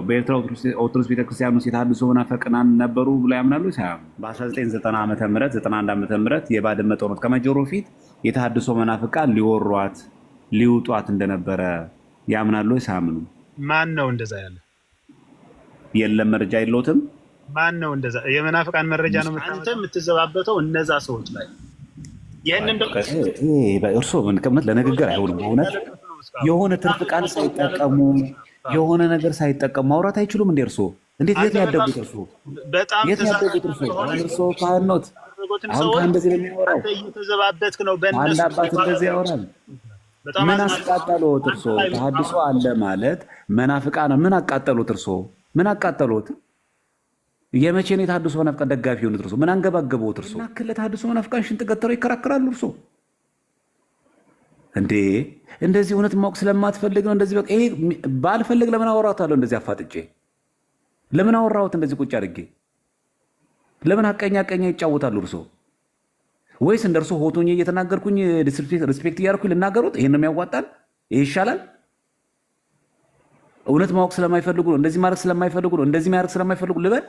በኤርትራ ኦርቶዶክስ ቤተክርስቲያን ውስጥ የተሐድሶ መናፍቃን ነበሩ ብለው ያምናሉ ሳያምኑ? በ1990 ዓመተ ምህረት 91 ዓመተ ምህረት የባድመ ጦርነት ከመጀመሩ በፊት የተሐድሶ መናፍቃን ሊወሯት ሊውጧት እንደነበረ ያምናሉ ሳያምኑ? ማን ነው እንደዛ ያለ? የለም መረጃ የለውትም። ማን ነው እንደዛ? የመናፍቃን መረጃ ነው አንተ የምትዘባበተው እነዛ ሰዎች ላይ። ይሄንን እርሶ ምንቀመጥ ለንግግር አይሆንም። እውነት የሆነ ትርፍ ቃል ሳይጠቀሙ የሆነ ነገር ሳይጠቀሙ ማውራት አይችሉም እንዴ? እርሶ እንዴት የት ያደጉት? እርሶ በጣም የት ያደጉት? እርሶ ካህን ኖት። አሁን ካህን እንደዚህ ነው የሚያወራው? እየተዘባበትክ ነው። አንድ አባት እንደዚህ ያወራል? ምን አስቃጠሎት? እርሶ ተሐድሶ አለ ማለት መናፍቃን ምን አቃጠሉት? እርሶ ምን አቃጠሉት? የመቼ ነው የተሐድሶ መናፍቃን ደጋፊ የሆኑት? እርሶ ምን አንገባገቡት? እርሶ ናክለ ተሐድሶ መናፍቃን ሽንጥ ገትረው ይከራከራሉ? እርሶ እንዴ እንደዚህ እውነት ማወቅ ስለማትፈልግ ነው እንደዚህ? በቃ ይሄ ባልፈልግ ለምን አወራታለሁ? እንደዚህ አፋጥጬ ለምን አወራሁት? እንደዚህ ቁጭ አድርጌ ለምን አቀኛ ይጫወታሉ? እርሶ ወይስ እንደ እርሶ ሆቶኜ እየተናገርኩኝ ሪስፔክት እያደረኩኝ ልናገሩት? ይሄን ነው የሚያዋጣል? ይሄ ይሻላል? እውነት ማወቅ ስለማይፈልጉ ነው እንደዚህ ማድረግ ስለማይፈልጉ ነው እንደዚህ ማድረግ ስለማይፈልጉ ልበል?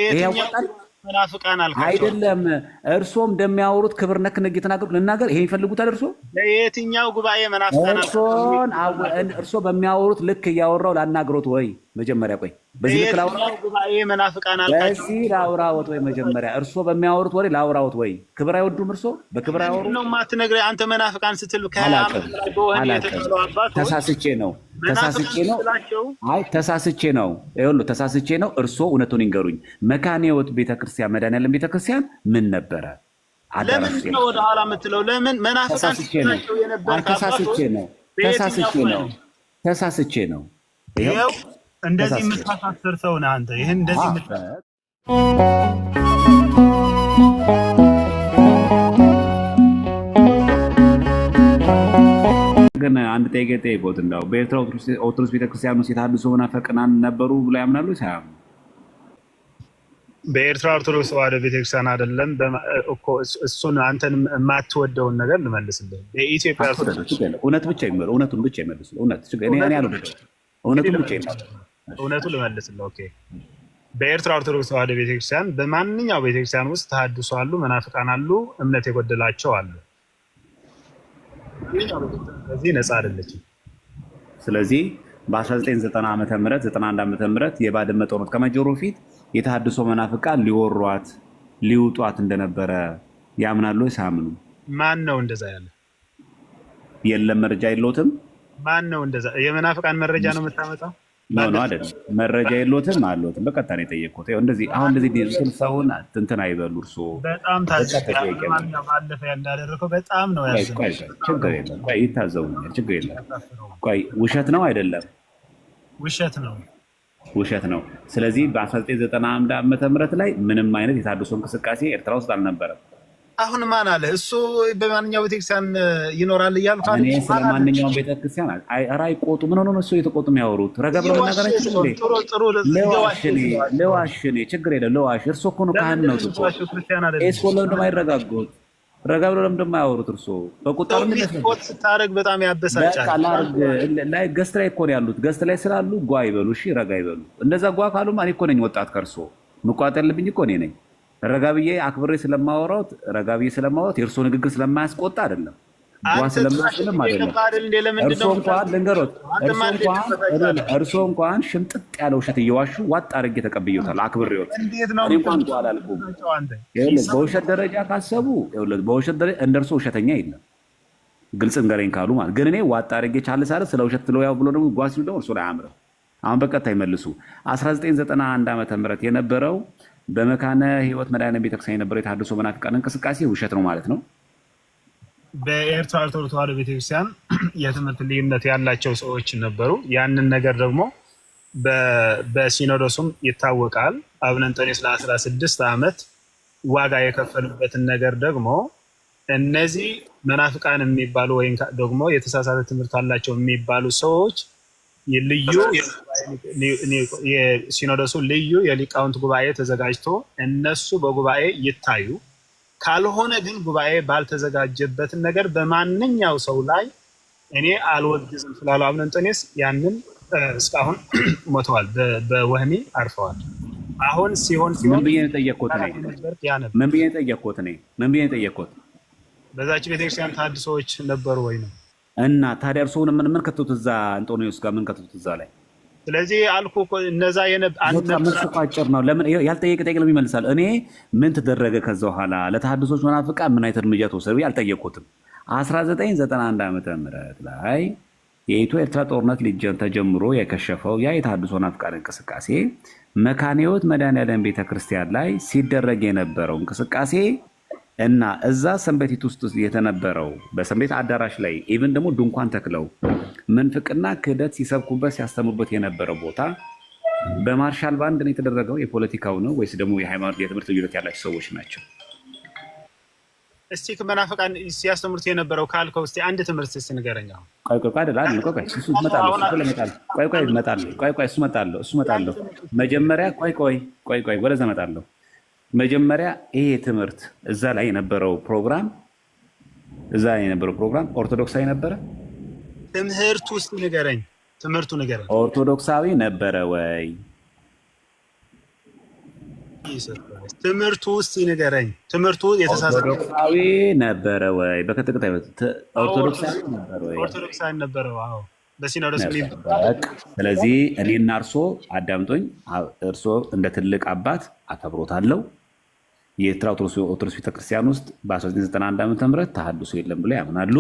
ይሄ ያዋጣል? መናፍቃን አልካቸው አይደለም። እርሶም እንደሚያወሩት ክብር ነክ ነግ እየተናገሩት ልናገር? ይሄን ይፈልጉታል? እርሶ ለየትኛው ጉባኤ መናፍቃን እርሶ በሚያወሩት ልክ እያወራው ላናግሮት ወይ? መጀመሪያ ቆይ፣ በዚህ ልክ ላውራው? ጉባኤ መናፍቃን አልካቸው? በዚህ ላውራዎት ወይ? መጀመሪያ እርሶ በሚያወሩት ወሬ ላውራዎት ወይ? ክብር አይወዱም? እርሶ በክብር አያወሩ ነው የማትነግረኝ? አንተ መናፍቃን ስትል ተሳስቼ ነው አይ ተሳስቼ ነው። ይኸውልህ ተሳስቼ ነው። እርሶ እውነቱን ይንገሩኝ። መካነ ሕይወት ቤተክርስቲያን መድኃኔዓለም ቤተክርስቲያን ምን ነበረ? ለምን ነው ወደ ኋላ የምትለው? ለምን መናፍቃን ተሳስቼ ነው። ይኸው እንደዚህ የምታሳስር ሰው ነህ አንተ። ይሄን እንደዚህ ግን አንድ ጥያቄ ጠይቆት እንዳው በኤርትራ ኦርቶዶክስ ቤተክርስቲያን ውስጥ የተሐድሶ መናፍቃን ነበሩ ብለው ያምናሉ ሳያምኑ? በኤርትራ ኦርቶዶክስ ተዋሕዶ ቤተክርስቲያን አይደለም እኮ እሱን አንተን የማትወደውን ነገር ልመልስልህ። የኢትዮጵያ እውነት ብቻ ይመሩ እውነቱን ብቻ ይመልሱ። እውነቱን ብቻ ይመልሱ። እውነቱን ልመልስልህ። ኦኬ። በኤርትራ ኦርቶዶክስ ተዋሕዶ ቤተክርስቲያን በማንኛው ቤተክርስቲያን ውስጥ ተሐድሶ አሉ፣ መናፍቃን አሉ፣ እምነት የጎደላቸው አሉ። ስለዚህ ነፃ አይደለችም። ስለዚህ በ1990 ዓመተ ምህረት 91 ዓመተ ምህረት የባድመ ጦርነት ከመጀመሩ በፊት የተሐድሶ መናፍቃን ሊወሯት ሊውጧት እንደነበረ ያምናሉ ሳያምኑ? ማን ነው እንደዛ ያለ? የለም መረጃ የለውትም። ማን ነው እንደዛ? የመናፍቃን መረጃ ነው የምታመጣው? ነው አይደለም። መረጃ የለውትም አለውትም። በቀጥታ ነው የጠየቅኩት። እንደዚህ አሁን እንደዚህ ሰውን እንትን አይበሉ። እርሶ በጣም ባለፈ ያላደረከው በጣም ነው ያዘው። ችግር የለም ቆይ ይታዘቡኛል። ችግር የለም ቆይ። ውሸት ነው አይደለም? ውሸት ነው። ስለዚህ በ1991 ዓመተ ምህረት ላይ ምንም አይነት የተሐድሶ እንቅስቃሴ ኤርትራ ውስጥ አልነበረም። አሁን ማን አለ እሱ በማንኛው ቤተክርስቲያን ይኖራል እያልኩ እኔ ስለማንኛውም ቤተክርስቲያን ኧረ አይቆጡ። ምን ሆኖ ነው እሱ የተቆጡ የሚያወሩት? ረጋ ብለው መናገራችን እንዴ? ለዋሽ እኔ ችግር የለም ለዋሽ። እርሶ እኮ ነው ካህን ነው እኮ እኮ ለምን አይረጋጉት? ረጋ ብለው ለምን የማያወሩት? እርሶ በቁጣ ስታደርግ በጣም ያበሳጫል። ላይ ገስት ላይ እኮ ነው ያሉት። ገስት ላይ ስላሉ ጓ ይበሉ። እሺ ረጋ ይበሉ። እንደዛ ጓ ካሉማ እኔ እኮ ነኝ ወጣት ከእርሶ መቋጥ ያለብኝ እኮ እኔ ነኝ። ረጋብዬ አክብሬ ስለማወራው የእርሶ ንግግር ስለማያስቆጣ አይደለም፣ ጓ ስለማያስልም አይደለም። እርሶ እንኳን ልንገሮት፣ እርሶ እንኳን ሽምጥጥ ያለ ውሸት እየዋሹ ዋጥ አድርጌ ተቀብዬታል። አክብሬዎት እንኳን ጓ አላልኩም። በውሸት ደረጃ ካሰቡ በውሸት ደረጃ እንደ እርሶ ውሸተኛ የለም። ግልጽ ንገረኝ ካሉ ማለት ግን እኔ ዋጥ አድርጌ ቻለ ሳለ ስለ ውሸት ትለው ያው ብሎ ደግሞ ጓ ሲሉ ደግሞ እርሶ ላይ አያምርም። አሁን በቀጥታ ይመልሱ። 1991 ዓመተ ምህረት የነበረው በመካነ ሕይወት መድኃኔዓለም ቤተክርስቲያን የነበረው የተሐድሶ መናፍቃን እንቅስቃሴ ውሸት ነው ማለት ነው። በኤርትራ ኦርቶዶክስ ተዋሕዶ ቤተክርስቲያን የትምህርት ልዩነት ያላቸው ሰዎች ነበሩ። ያንን ነገር ደግሞ በሲኖዶሱም ይታወቃል። አቡነ እንጦንዮስ ለ16 ዓመት ዋጋ የከፈሉበትን ነገር ደግሞ እነዚህ መናፍቃን የሚባሉ ወይም ደግሞ የተሳሳተ ትምህርት አላቸው የሚባሉ ሰዎች የሲኖዶሱ ልዩ የሊቃውንት ጉባኤ ተዘጋጅቶ እነሱ በጉባኤ ይታዩ። ካልሆነ ግን ጉባኤ ባልተዘጋጀበትን ነገር በማንኛው ሰው ላይ እኔ አልወግዝም ስላሉ አቡነ እንጦንዮስ ያንን እስካሁን ሞተዋል፣ በወህኒ አርፈዋል። አሁን ሲሆን ምን ብዬ ነው የጠየቅኩት? ምን ብዬ ነው የጠየቅኩት? በዛች ቤተክርስቲያን ተሐድሶዎች ነበሩ ወይ ነው። እና ታዲያ እርስዎን ምን ከተቱት እዛ አንጦኒዎስ ጋር ምን ከተቱት እዛ ላይ? ስለዚህ አልኩ እኮ እነዛ አጭር ነው። ለምን ያልጠየቀ ጠየቅ ለምን ይመልሳል? እኔ ምን ተደረገ ከዛ በኋላ ለተሐድሶች መናፍቃን ምን አይነት እርምጃ ተወሰደ አልጠየቅኩትም። 1991 ዓመተ ምህረት ላይ የኢትዮ ኤርትራ ጦርነት ተጀምሮ የከሸፈው ያ የተሐድሶ መናፍቃን እንቅስቃሴ መካነ ሕይወት መድኃኔዓለም ቤተክርስቲያን ላይ ሲደረግ የነበረው እንቅስቃሴ እና እዛ ሰንበቲት ውስጥ የተነበረው በሰንበት አዳራሽ ላይ ኢቭን ደግሞ ድንኳን ተክለው ምንፍቅና ክህደት ሲሰብኩበት ሲያስተምሩበት የነበረው ቦታ በማርሻል ባንድ ነው የተደረገው? የፖለቲካው ነው ወይስ ደግሞ የሃይማኖት የትምህርት ልዩነት ያላቸው ሰዎች ናቸው? እስቲ መናፍቃን ሲያስተምሩት የነበረው ካልከው እስቲ አንድ ትምህርት እስቲ ንገረኝ። እሱ እመጣለሁ። መጀመሪያ ወደዛ እመጣለሁ። መጀመሪያ ይሄ ትምህርት እዛ ላይ የነበረው ፕሮግራም ኦርቶዶክሳዊ ነበረ? ትምህርቱ ውስጥ ንገረኝ። ትምህርቱ ንገረኝ። ኦርቶዶክሳዊ ነበረ ወይ? ትምህርቱ ውስጥ ንገረኝ። ትምህርቱ የተሳሳተ ኦርቶዶክሳዊ ነበረ ወይ? በከተከታይ ኦርቶዶክሳዊ ነበረ ወይ? ኦርቶዶክሳዊ ነበረ። አዎ፣ በሲኖዶስ ስለዚህ እኔና እርሶ አዳምጦኝ፣ እርሶ እንደ ትልቅ አባት አከብሮታለሁ። የኤርትራ ኦርቶዶክስ ቤተክርስቲያን ውስጥ በ1991 ዓ.ም ተሐድሶ የለም ብለው ያምናሉ።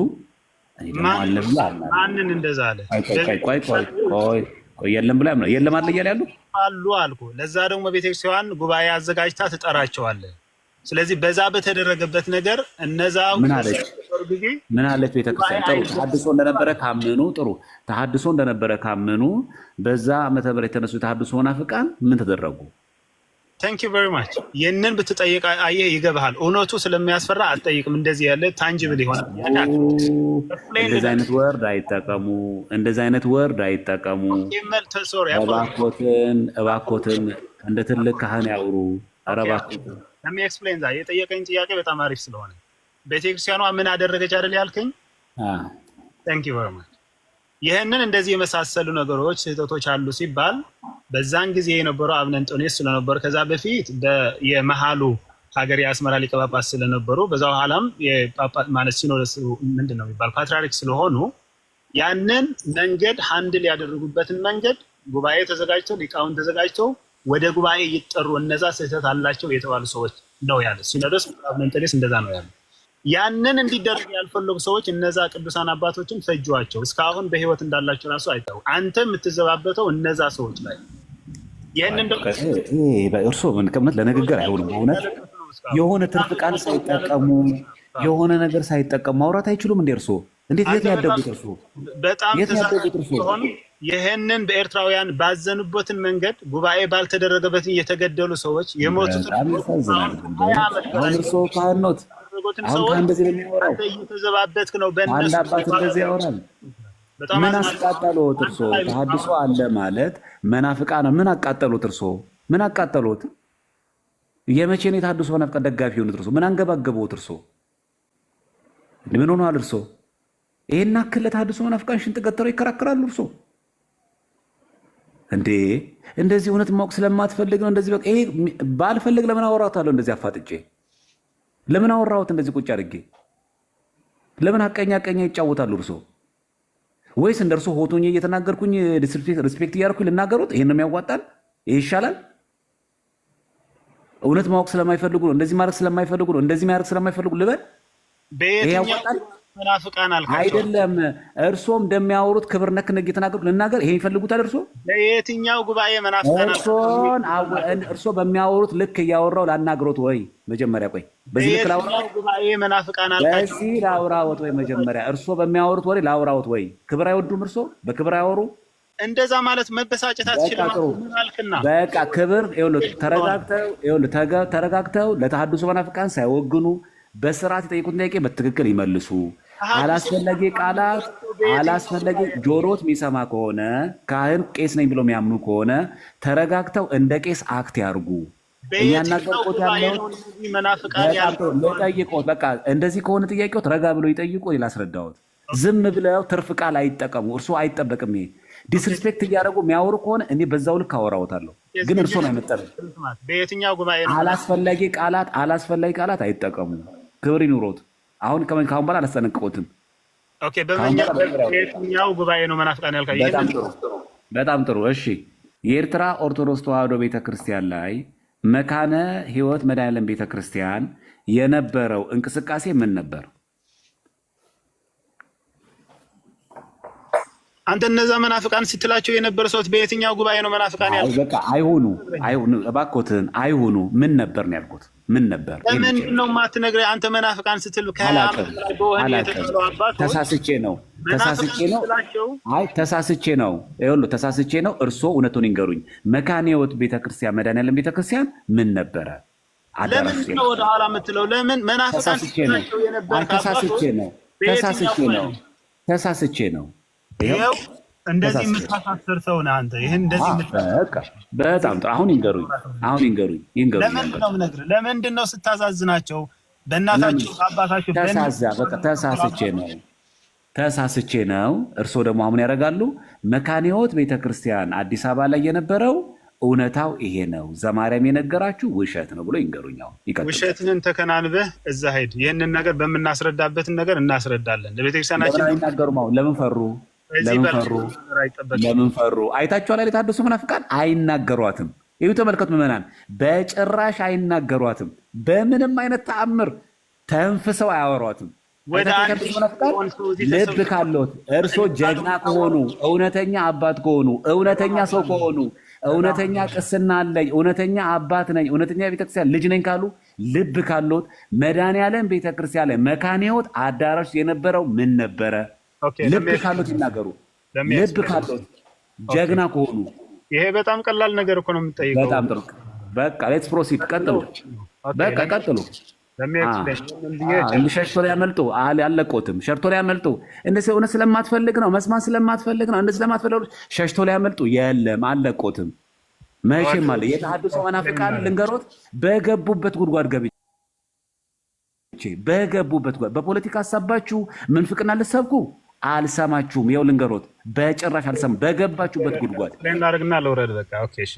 ማንን እንደዛ አለ? የለም ብለው ያምናሉ። የለም አለ እያለ ያሉ አሉ አልኩ። ለዛ ደግሞ ቤተክርስቲያን ጉባኤ አዘጋጅታ ትጠራቸዋለህ። ስለዚህ በዛ በተደረገበት ነገር እነዛ ምን አለች ቤተክርስቲያን? ጥሩ ተሐድሶ እንደነበረ ካመኑ በዛ ዓመተ ምህረት የተነሱ የተሐድሶ መናፍቃን ምን ተደረጉ? ታንክ ዩ ቨሪ ማች። ይህንን ብትጠይቅ አየህ ይገባሃል። እውነቱ ስለሚያስፈራ አትጠይቅም። እንደዚህ ያለ ታንጅብል ይሆናል። እንደዚህ አይነት ወርድ አይጠቀሙ። እባኮትን እንደ ትልቅ ካህን ያውሩ። እባኮትን ኤክስፕሌን ዛ የጠየቀኝ ጥያቄ በጣም አሪፍ ስለሆነ ቤተክርስቲያኗ ምን አደረገች አይደል ያልከኝ? ታንክ ዩ ቨሪ ማች። ይህንን እንደዚህ የመሳሰሉ ነገሮች ስህተቶች አሉ ሲባል በዛን ጊዜ የነበረው አቡነ እንጦንዮስ ስለነበሩ ከዛ በፊት የመሃሉ ሀገር የአስመራ ሊቀ ጳጳስ ስለነበሩ በዛ በኋላም ማለት ሲኖዶስ ምንድን ነው የሚባል ፓትርያርክ ስለሆኑ ያንን መንገድ ሃንድል ያደረጉበትን መንገድ ጉባኤ ተዘጋጅተው ሊቃውን ተዘጋጅተው ወደ ጉባኤ ይጠሩ እነዛ ስህተት አላቸው የተባሉ ሰዎች ነው ያለ ሲኖዶስ። አቡነ እንጦንዮስ እንደዛ ነው ያለ። ያንን እንዲደረግ ያልፈለጉ ሰዎች እነዛ ቅዱሳን አባቶችን ፈጇቸው። እስካሁን በህይወት እንዳላቸው ራሱ አይታወቅ። አንተ የምትዘባበተው እነዛ ሰዎች ላይ ይህንን እርስዎ ምንቀመጥ ለንግግር አይሆንም። በእውነት የሆነ ትርፍ ቃል ሳይጠቀሙ የሆነ ነገር ሳይጠቀሙ ማውራት አይችሉም እንዴ? እርስዎ እንዴት የት ያደጉት? እርስዎ በጣም ይህንን በኤርትራውያን ባዘኑበትን መንገድ ጉባኤ ባልተደረገበትን የተገደሉ ሰዎች የሞቱትን እርስዎ ካህኖት አሁን ከእንደዚህ የሚያወራው እየተዘባበትክ ነው። በእነሱ አባት እንደዚህ ያወራል። ምን አስቃጠሎት? እርስዎ ተሐድሶ አለ ማለት መናፍቃን ምን አቃጠሎት? እርስዎ ምን አቃጠሎት? የመቼ ነው የተሐድሶ መናፍቃን ደጋፊ የሆኑት? እርስዎ ምን አንገባገቡት? እርስዎ ምን ሆነዋል? እርስዎ ይሄን አክል ለተሐድሶ መናፍቃን ሽንጥ ገትረው ይከራከራሉ? እርስዎ እንዴ እንደዚህ እውነት ማወቅ ስለማትፈልግ ነው እንደዚህ። በቃ ይሄ ባልፈልግ ለምን አወራታለሁ እንደዚህ አፋጥጬ? ለምን አወራሁት እንደዚህ ቁጭ አድርጌ? ለምን ሀቀኛ ይጫወታሉ እርሶ? ወይስ እንደ እርሶ ሆቶኝ እየተናገርኩኝ ሪስፔክት እያደረኩኝ ልናገሩት? ይሄን ነው የሚያዋጣል? ይሄ ይሻላል? እውነት ማወቅ ስለማይፈልጉ ነው እንደዚህ ማድረግ ስለማይፈልጉ ነው እንደዚህ ማድረግ ስለማይፈልጉ ልበል? ይሄ ያዋጣል? መናፍቃን አልካቸው አይደለም። እርሶም እንደሚያወሩት ክብር ነክ ነግ እየተናገሩ ልናገር? ይሄን ይፈልጉታል እርሶ? ለየትኛው ጉባኤ መናፍቃን እርሶ በሚያወሩት ልክ እያወራው ላናግሮት ወይ? መጀመሪያ ቆይ፣ በዚህ ልክ ላውራው ጉባኤ መናፍቃን አልካቸው? በዚህ ላውራዎት ወይ? መጀመሪያ እርሶ በሚያወሩት ወሬ ላውራዎት ወይ? ክብር አይወዱም እርሶ? በክብር አያወሩ? እንደዛ ማለት መበሳጨት አትችልም። በቃ ክብር ተረጋግተው ለተሐድሶ መናፍቃን ሳይወግኑ በስርዓት የጠየቁት ጥያቄ በትክክል ይመልሱ። አላስፈላጊ ቃላት አላስፈላጊ ጆሮት የሚሰማ ከሆነ ካህን ቄስ ነኝ ብሎ የሚያምኑ ከሆነ ተረጋግተው እንደ ቄስ አክት ያርጉ። እያናገርኩት ያለው ለጠይቆት በቃ እንደዚህ ከሆነ ጥያቄው ረጋ ብሎ ይጠይቁ። ላስረዳዎት። ዝም ብለው ትርፍ ቃል አይጠቀሙ። እርሱ አይጠበቅም። ይሄ ዲስሪስፔክት እያደረጉ የሚያወሩ ከሆነ እኔ በዛው ልክ አወራዎታለሁ። ግን እርሶን አይመጠንም። በየትኛው ጉባኤ ነው አላስፈላጊ ቃላት አይጠቀሙ። ክብር ይኑሮት። አሁን ከአሁን በኋላ አላስጠነቅቆትም። ኦኬ፣ በየትኛው ጉባኤ ነው መናፍቃን ያልከው? በጣም ጥሩ። እሺ፣ የኤርትራ ኦርቶዶክስ ተዋሕዶ ቤተክርስቲያን ላይ መካነ ሕይወት መድኃኔዓለም ቤተክርስቲያን የነበረው እንቅስቃሴ ምን ነበር? አንተ እነዛ መናፍቃን ስትላቸው የነበረ ሰዎች በየትኛው ጉባኤ ነው መናፍቃን ያልከው? በቃ አይሁኑ፣ እባክዎትን አይሁኑ። ምን ነበር ነው ያልኩት? ምን ነበር? ለምንድን ነው የማትነግረኝ? አንተ መናፍቃን ስትል ተሳስቼ ነው። ተሳስቼ ነው። እርስዎ እውነቱን ይንገሩኝ። መካነ ሕይወት ቤተክርስቲያን መድኃኔዓለም ቤተክርስቲያን ምን ነበረ? ለምንድን ነው ወደኋላ የምትለው? ለምን መናፍቃን ስትላቸው የነበረ? ተሳስቼ ነው። ይኸው እንደዚህ የምታሳስር ሰው ነህ አንተ። ይሄን እንደዚህ በጣም ጥሩ። አሁን ይንገሩኝ። ለምንድን ነው የምነግርህ? ለምንድን ነው ስታሳዝናቸው በእናታቸው አባታቸው ተሳስቼ ነው። እርስዎ ደግሞ አሁን ያደርጋሉ። መካነ ሕይወት ቤተክርስቲያን አዲስ አበባ ላይ የነበረው እውነታው ይሄ ነው፣ ዘማርያም የነገራችሁ ውሸት ነው ብሎ ይንገሩኝ። አሁን ውሸትህን ተከናንበህ እዛ ሄድ። ይህንን ነገር በምናስረዳበትን ነገር እናስረዳለን። ለቤተክርስቲያናችን አይናገሩም። አሁን ለምን ፈሩ? አይታችኋል አይደል? የታደሱ መናፍቃን አይናገሯትም። ይሁ ተመልከቱ ምዕመናን፣ በጭራሽ አይናገሯትም። በምንም አይነት ተአምር ተንፍሰው አያወሯትም። ልብ ካለት እርሶ ጀግና ከሆኑ፣ እውነተኛ አባት ከሆኑ፣ እውነተኛ ሰው ከሆኑ፣ እውነተኛ ቅስና አለኝ፣ እውነተኛ አባት ነኝ፣ እውነተኛ ቤተክርስቲያን ልጅ ነኝ ካሉ፣ ልብ ካለት መድኃኔዓለም ቤተክርስቲያን ላይ መካነ ሕይወት አዳራሽ የነበረው ምን ነበረ? ልብ ካለት ይናገሩ። ልብ ካለት ጀግና ከሆኑ። ይሄ በጣም ቀላል ነገር እኮ ነው የምጠይቀው። በጣም ጥሩ። በቃ ሌትስ ፕሮሲድ። ቀጥሉ። በቃ ቀጥሉ። ሸሽቶ ሊያመልጡ አለቆትም። ሸሽቶ ሊያመልጡ እንደዚህ እውነት ስለማትፈልግ ነው፣ መስማት ስለማትፈልግ ነው፣ እንደዚህ ስለማትፈልግ ሸሽቶ ሊያመልጡ የለም፣ አለቆትም። መቼም አለ የተሐድሶ መናፍቃን ልንገሮት፣ በገቡበት ጉድጓድ ገብቼ በፖለቲካ ሀሳባችሁ ምንፍቅና ልትሰብኩ አልሰማችሁም። ይኸው ልንገሮት፣ በጭራሽ አልሰማም። በገባችሁበት ጉድጓድ እናደርግና ለውረድ። በቃ ኦኬ፣ እሺ፣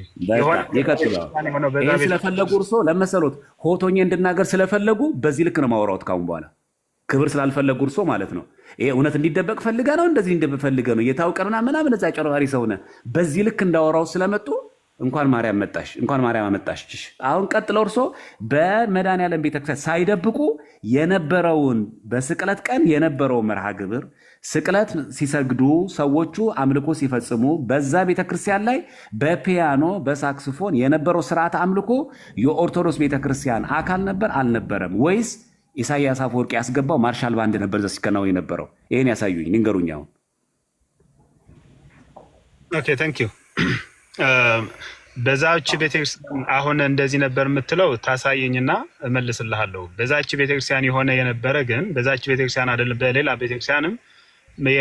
ይቀጥላል። ይሄን ስለፈለጉ እርሶ ለመሰሎት ሆቶኜ እንድናገር ስለፈለጉ በዚህ ልክ ነው ማወራዎት። ካሁን በኋላ ክብር ስላልፈለጉ እርሶ ማለት ነው። ይሄ እውነት እንዲደበቅ ፈልገ ነው፣ እንደዚህ እንዲፈልገ ነው፣ የታውቀርና ምናምን እዛ ጨረባሪ ሰውነ በዚህ ልክ እንዳወራው ስለመጡ እንኳን ማርያም መጣሽ፣ እንኳን ማርያም አመጣሽ። አሁን ቀጥለው እርሶ በመድኃኔዓለም ቤተክርስቲያን ሳይደብቁ የነበረውን በስቅለት ቀን የነበረው መርሃ ግብር ስቅለት ሲሰግዱ ሰዎቹ አምልኮ ሲፈጽሙ በዛ ቤተክርስቲያን ላይ በፒያኖ በሳክስፎን የነበረው ስርዓት አምልኮ የኦርቶዶክስ ቤተክርስቲያን አካል ነበር አልነበረም? ወይስ ኢሳያስ አፈወርቂ ያስገባው ማርሻል ባንድ ነበር እዛ ሲከናወን የነበረው? ይሄን ያሳዩኝ፣ ንገሩኝ። አሁን ኦኬ፣ ታንክ ዩ። በዛች ቤተክርስቲያን አሁን እንደዚህ ነበር የምትለው ታሳየኝና እመልስልሃለሁ። በዛች ቤተክርስቲያን የሆነ የነበረ ግን በዛች ቤተክርስቲያን አይደለም፣ በሌላ ቤተክርስቲያንም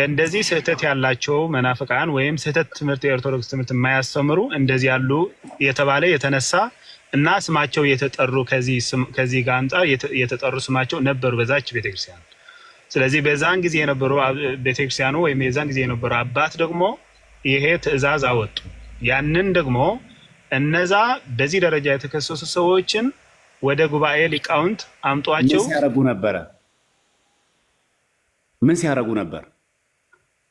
እንደዚህ ስህተት ያላቸው መናፍቃን ወይም ስህተት ትምህርት የኦርቶዶክስ ትምህርት የማያስተምሩ እንደዚህ ያሉ የተባለ የተነሳ እና ስማቸው የተጠሩ ከዚህ ጋር አንጻር የተጠሩ ስማቸው ነበሩ በዛች ቤተክርስቲያን። ስለዚህ በዛን ጊዜ የነበሩ ቤተክርስቲያኑ ወይም የዛን ጊዜ የነበሩ አባት ደግሞ ይሄ ትእዛዝ አወጡ። ያንን ደግሞ እነዛ በዚህ ደረጃ የተከሰሱ ሰዎችን ወደ ጉባኤ ሊቃውንት አምጧቸው። ምን ሲያረጉ ነበር?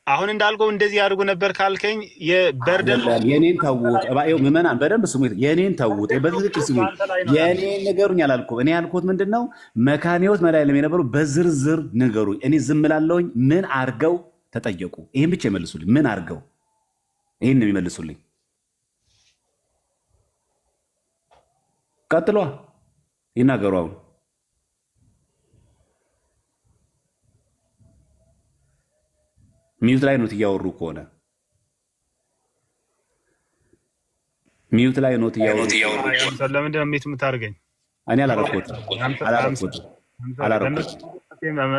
አሁን እንዳልከው እንደዚህ ያደርጉ ነበር ካልከኝ የበርደን የኔን ተውት። ምዕመናን በደንብ ስሙ። የኔን ተውት፣ በትክክል ስሙ። የኔን ንገሩኝ አላልኩም። እኔ ያልኩት ምንድን ነው? መካነ ሕይወት መድኃኔዓለም የነበሩ በዝርዝር ንገሩኝ። እኔ ዝም እላለሁኝ። ምን አርገው ተጠየቁ? ይህን ብቻ ይመልሱልኝ። ምን አርገው? ይህን ነው የሚመልሱልኝ። ቀጥሏ ይናገሩ። አሁን ሚዩት ላይ ኖት እያወሩ ከሆነ ሚዩት ላይ ኖት እያወሩ። ለምንድን ነው ሚዩት የምታደርገኝ? እኔ አላረኩትም።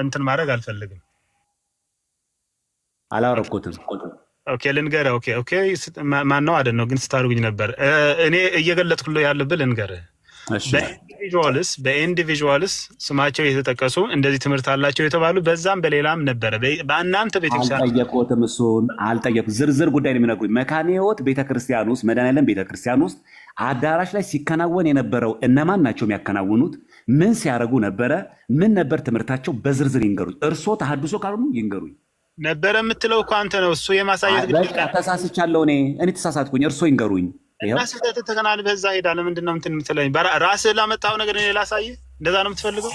እንትን ማድረግ አልፈልግም። አላረኩትም። ኦኬ ልንገርህ። ኦኬ ማን ነው አይደል ነው ግን ስታደርጉኝ ነበር። እኔ እየገለጥኩልህ ያለብህ ልንገርህ። በኢንዲቪዥዋልስ ስማቸው የተጠቀሱ እንደዚህ ትምህርት አላቸው የተባሉ በዛም በሌላም ነበረ። በእናንተ ቤተክርስቲያን አልጠየቁትም። እሱን አልጠየቁት። ዝርዝር ጉዳይ ነው የሚነግሩኝ። መካነ ሕይወት ቤተክርስቲያን ውስጥ መድኃኔዓለም ቤተክርስቲያን ውስጥ አዳራሽ ላይ ሲከናወን የነበረው እነማን ናቸው የሚያከናውኑት? ምን ሲያደርጉ ነበረ? ምን ነበር ትምህርታቸው? በዝርዝር ይንገሩኝ። እርስዎ ተሐድሶ ካልሆኑ ይንገሩኝ። ነበረ የምትለው እኮ አንተ ነው። እሱ የማሳየት ግዴታ ተሳስቻለሁ። እኔ ተሳሳትኩኝ። እርስዎ ይንገሩኝ። እና ስህተት ተከናን በዛ ሄዳ ለምንድን ነው እንትን የምትለኝ? ራስህ ላመጣው ነገር እኔ ላሳይህ? እንደዛ ነው የምትፈልገው?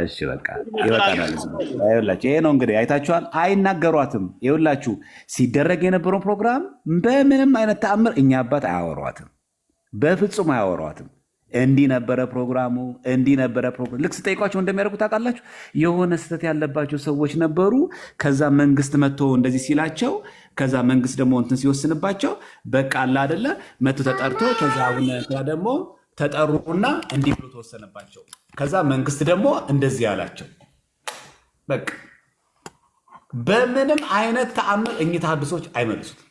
እሺ በቃ ይወጣናል። ይኸውላችሁ ይሄ ነው እንግዲህ አይታችኋል። አይናገሯትም። ይኸውላችሁ ሲደረግ የነበረው ፕሮግራም በምንም አይነት ተአምር እኛ አባት አያወሯትም፣ በፍጹም አያወሯትም። እንዲህ ነበረ ፕሮግራሙ፣ እንዲህ ነበረ ፕሮግራም። ልክ ስጠይቋቸው እንደሚያደርጉ ታውቃላችሁ። የሆነ ስህተት ያለባቸው ሰዎች ነበሩ። ከዛ መንግስት መጥቶ እንደዚህ ሲላቸው፣ ከዛ መንግስት ደግሞ እንትን ሲወስንባቸው በቃ አለ አይደለ መጥቶ ተጠርቶ ከዛ አሁን ደግሞ ተጠሩና እንዲህ ብሎ ተወሰነባቸው። ከዛ መንግስት ደግሞ እንደዚህ ያላቸው። በቃ በምንም አይነት ተአምር እኚህ ተሐድሶች አይመልሱትም።